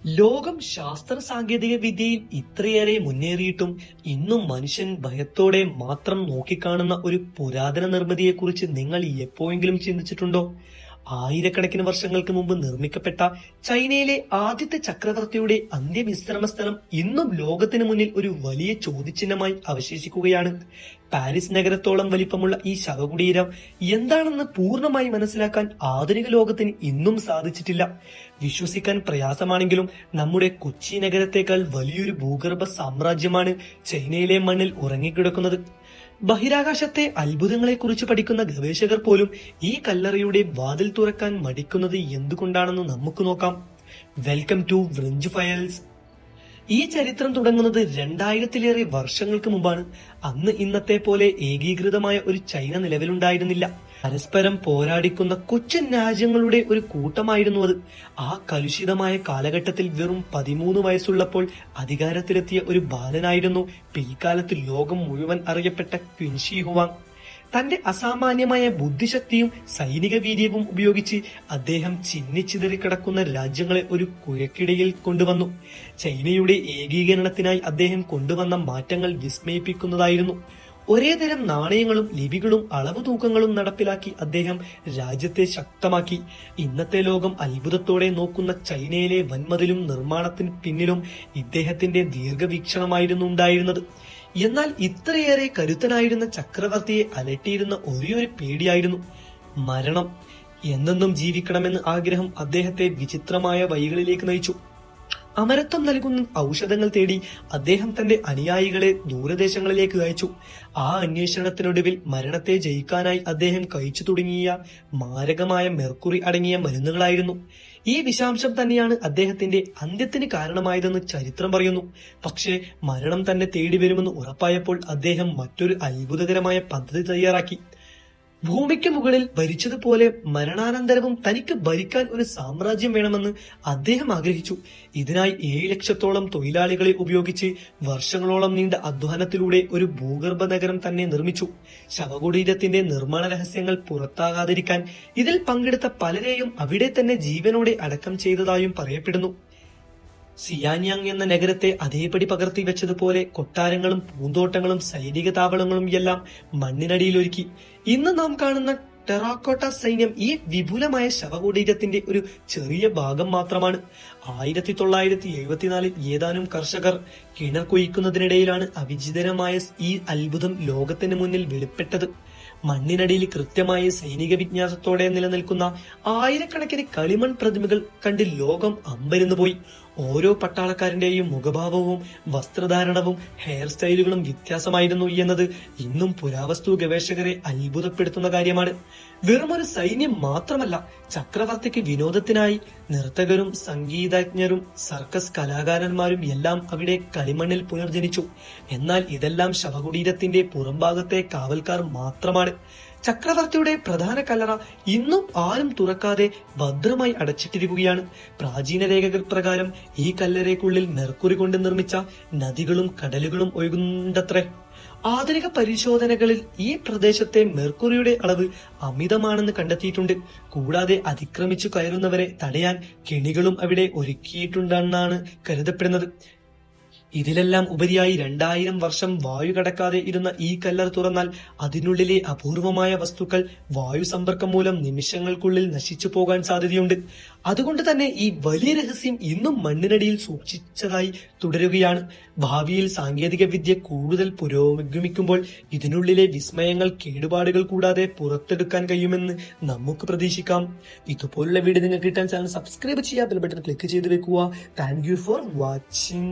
ലോകം ശാസ്ത്ര സാങ്കേതിക വിദ്യയിൽ ഇത്രയേറെ മുന്നേറിയിട്ടും ഇന്നും മനുഷ്യൻ ഭയത്തോടെ മാത്രം നോക്കിക്കാണുന്ന ഒരു പുരാതന നിർമ്മിതിയെക്കുറിച്ച് നിങ്ങൾ എപ്പോഴെങ്കിലും ചിന്തിച്ചിട്ടുണ്ടോ? ആയിരക്കണക്കിന് വർഷങ്ങൾക്ക് മുമ്പ് നിർമ്മിക്കപ്പെട്ട ചൈനയിലെ ആദ്യത്തെ ചക്രവർത്തിയുടെ അന്ത്യവിശ്രമ സ്ഥലം ഇന്നും ലോകത്തിന് മുന്നിൽ ഒരു വലിയ ചോദ്യചിഹ്നമായി അവശേഷിക്കുകയാണ്. പാരീസ് നഗരത്തോളം വലിപ്പമുള്ള ഈ ശവകുടീരം എന്താണെന്ന് പൂർണ്ണമായി മനസ്സിലാക്കാൻ ആധുനിക ലോകത്തിന് ഇന്നും സാധിച്ചിട്ടില്ല. വിശ്വസിക്കാൻ പ്രയാസമാണെങ്കിലും നമ്മുടെ കൊച്ചി നഗരത്തെക്കാൾ വലിയൊരു ഭൂഗർഭ സാമ്രാജ്യമാണ് ചൈനയിലെ മണ്ണിൽ ഉറങ്ങിക്കിടക്കുന്നത്. ബഹിരാകാശത്തെ അത്ഭുതങ്ങളെക്കുറിച്ച് പഠിക്കുന്ന ഗവേഷകർ പോലും ഈ കല്ലറയുടെ വാതിൽ തുറക്കാൻ മടിക്കുന്നത് എന്തുകൊണ്ടാണെന്ന് നമുക്ക് നോക്കാം. Welcome to French files. ഈ ചരിത്രം തുടങ്ങുന്നത് 2000-ലേറെ വർഷങ്ങൾക്ക് മുമ്പാണ്. അന്ന് ഇന്നത്തെ പോലെ ഏകീകൃതമായ ഒരു ചൈന നിലവിലുണ്ടായിരുന്നില്ല. പരസ്പരം പോരാടിക്കുന്ന കൊച്ചു രാജ്യങ്ങളുടെ ഒരു കൂട്ടമായിരുന്നു അത്. ആ കലുഷിതമായ കാലഘട്ടത്തിൽ വെറും 13 വയസ്സുള്ളപ്പോൾ അധികാരത്തിലെത്തിയ ഒരു ബാലനായിരുന്നു പിൽക്കാലത്ത് ലോകം മുഴുവൻ അറിയപ്പെട്ട ക്വിൻഷി ഹുവാങ്. തന്റെ അസാമാന്യമായ ബുദ്ധിശക്തിയും സൈനിക വീര്യവും ഉപയോഗിച്ച് അദ്ദേഹം ചിന്നിച്ചിതറിക്കിടക്കുന്ന രാജ്യങ്ങളെ ഒരു കുഴക്കിടയിൽ കൊണ്ടുവന്നു. ചൈനയുടെ ഏകീകരണത്തിനായി അദ്ദേഹം കൊണ്ടുവന്ന മാറ്റങ്ങൾ വിസ്മയിപ്പിക്കുന്നതായിരുന്നു. ഒരേ തരം നാണയങ്ങളും ലിപികളും അളവ് തൂക്കങ്ങളും നടപ്പിലാക്കി അദ്ദേഹം രാജ്യത്തെ ശക്തമാക്കി. ഇന്നത്തെ ലോകം അത്ഭുതത്തോടെ നോക്കുന്ന ചൈനയിലെ വൻമതിലും നിർമ്മാണത്തിന് പിന്നിലും ഇദ്ദേഹത്തിന്റെ ദീർഘവീക്ഷണമായിരുന്നു ഉണ്ടായിരുന്നത്. എന്നാൽ ഇത്രയേറെ കരുത്തനായിരുന്ന ചക്രവർത്തിയെ അലട്ടിയിരുന്ന ഒരേയൊരു പേടിയായിരുന്നു മരണം. എന്നെന്നും ജീവിക്കണമെന്ന് ആഗ്രഹം അദ്ദേഹത്തെ വിചിത്രമായ വഴികളിലേക്ക് നയിച്ചു. അമരത്വം നൽകുന്ന ഔഷധങ്ങൾ തേടി അദ്ദേഹം തന്റെ അനുയായികളെ ദൂരദേശങ്ങളിലേക്ക് അയച്ചു. ആ അന്വേഷണത്തിനൊടുവിൽ മരണത്തെ ജയിക്കാനായി അദ്ദേഹം കഴിച്ചു തുടങ്ങിയ മാരകമായ മെർക്കുറി അടങ്ങിയ മരുന്നുകളായിരുന്നു. ഈ വിഷാംശം തന്നെയാണ് അദ്ദേഹത്തിന്റെ അന്ത്യത്തിന് കാരണമായതെന്ന് ചരിത്രം പറയുന്നു. പക്ഷേ മരണം തന്നെ തേടി വരുമെന്ന് ഉറപ്പായപ്പോൾ അദ്ദേഹം മറ്റൊരു അത്ഭുതകരമായ പദ്ധതി തയ്യാറാക്കി. ഭൂമിക്ക് മുകളിൽ ഭരിച്ചതുപോലെ മരണാനന്തരവും തനിക്ക് ഭരിക്കാൻ ഒരു സാമ്രാജ്യം വേണമെന്ന് അദ്ദേഹം ആഗ്രഹിച്ചു. ഇതിനായി 7 ലക്ഷത്തോളം തൊഴിലാളികളെ ഉപയോഗിച്ച് വർഷങ്ങളോളം നീണ്ട അധ്വാനത്തിലൂടെ ഒരു ഭൂഗർഭ നഗരം തന്നെ നിർമ്മിച്ചു. ശവകുടീരത്തിന്റെ നിർമ്മാണ രഹസ്യങ്ങൾ പുറത്താകാതിരിക്കാൻ ഇതിൽ പങ്കെടുത്ത പലരെയും അവിടെ തന്നെ ജീവനോടെ അടക്കം ചെയ്തതായും പറയപ്പെടുന്നു. സിയാന്യാങ് എന്ന നഗരത്തെ അതേപടി പകർത്തി വെച്ചതുപോലെ കൊട്ടാരങ്ങളും പൂന്തോട്ടങ്ങളും സൈനിക താവളങ്ങളും എല്ലാം മണ്ണിനടിയിൽ ഒരുക്കി. ഇന്ന് നാം കാണുന്ന ടെറാക്കോട്ട സൈന്യം ഈ വിപുലമായ ശവകുടീരത്തിന്റെ ഒരു ചെറിയ ഭാഗം മാത്രമാണ്. 1974 ഏതാനും കർഷകർ കിണർ കുഴിക്കുന്നതിനിടയിലാണ് അവിചിതരമായ ഈ അത്ഭുതം ലോകത്തിന് മുന്നിൽ വെളിപ്പെട്ടത്. മണ്ണിനടിയിൽ കൃത്യമായ സൈനിക വിന്യാസത്തോടെ നിലനിൽക്കുന്ന ആയിരക്കണക്കിന് കളിമൺ പ്രതിമകൾ കണ്ട് ലോകം അമ്പരന്നു പോയി. ഓരോ പട്ടാളക്കാരന്റെയും മുഖഭാവവും വസ്ത്രധാരണവും ഹെയർ സ്റ്റൈലുകളും വ്യത്യാസമായിരുന്നു എന്നത് ഇന്നും പുരാവസ്തു ഗവേഷകരെ അത്ഭുതപ്പെടുത്തുന്ന കാര്യമാണ്. വെറുമൊരു സൈന്യം മാത്രമല്ല, ചക്രവർത്തിക്ക് വിനോദത്തിനായി നർത്തകരും സംഗീതജ്ഞരും സർക്കസ് കലാകാരന്മാരും എല്ലാം അവിടെ കളിമണ്ണിൽ പുനർജനിച്ചു. എന്നാൽ ഇതെല്ലാം ശവകുടീരത്തിന്റെ പുറംഭാഗത്തെ കാവൽക്കാർ മാത്രമാണ്. ചക്രവർത്തിയുടെ പ്രധാന കല്ലറ ഇന്നും ആരും തുറക്കാതെ ഭദ്രമായി അടച്ചിട്ടിരിക്കുകയാണ്. പ്രാചീന രേഖകൾ പ്രകാരം ഈ കല്ലറയ്ക്കുള്ളിൽ മെർക്കുറി കൊണ്ട് നിർമ്മിച്ച നദികളും കടലുകളും ഒഴുകുന്നുണ്ടത്രേ. ആധുനിക പരിശോധനകളിൽ ഈ പ്രദേശത്തെ മെർക്കുറിയുടെ അളവ് അമിതമാണെന്ന് കണ്ടെത്തിയിട്ടുണ്ട്. കൂടാതെ അതിക്രമിച്ചു കയറുന്നവരെ തടയാൻ കെണികളും അവിടെ ഒരുക്കിയിട്ടുണ്ടെന്നാണ് കരുതപ്പെടുന്നത്. ഇതിലെല്ലാം ഉപരിയായി 2000 വർഷം വായു കടക്കാതെ ഇരുന്ന ഈ കല്ലറ തുറന്നാൽ അതിനുള്ളിലെ അപൂർവമായ വസ്തുക്കൾ വായു സമ്പർക്കം മൂലം നിമിഷങ്ങൾക്കുള്ളിൽ നശിച്ചു പോകാൻ സാധ്യതയുണ്ട്. അതുകൊണ്ട് തന്നെ ഈ വലിയ രഹസ്യം ഇന്നും മണ്ണിനടിയിൽ സൂക്ഷിച്ചതായി തുടരുകയാണ്. ഭാവിയിൽ സാങ്കേതിക വിദ്യ കൂടുതൽ പുരോഗമിക്കുമ്പോൾ ഇതിനുള്ളിലെ വിസ്മയങ്ങൾ കേടുപാടുകൾ കൂടാതെ പുറത്തെടുക്കാൻ കഴിയുമെന്ന് നമുക്ക് പ്രതീക്ഷിക്കാം. ഇതുപോലുള്ള വീഡിയോ നിങ്ങൾക്ക് കിട്ടാൻ ചാനൽ സബ്സ്ക്രൈബ് ചെയ്യുക, ബെൽ ബട്ടൺ ക്ലിക്ക് ചെയ്ത് വെക്കുക. Thank you for watching.